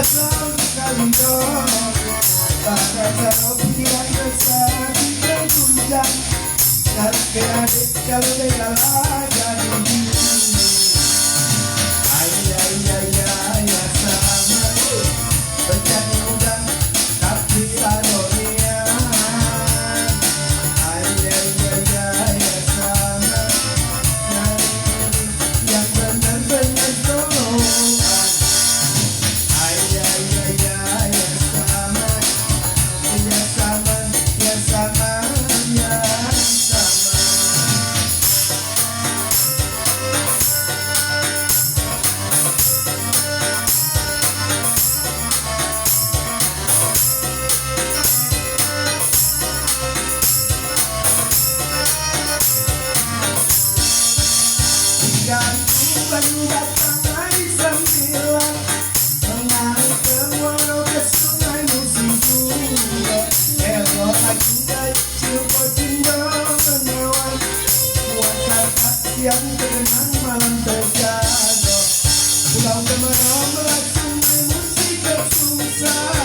Kalau bela jadi ay ya sama bercanda muda tapi adonia ay ya sama yang benar-benar tolongan ay ya sama ya sama ya sama ya sama. Baru datang hari 9 mengalir ke muara ke sungai musim juga elok lagi dari Cilgo Cindo menewan buat kakak siang terkenang malam terjaga pulau kemarau merat sungai musik bersusah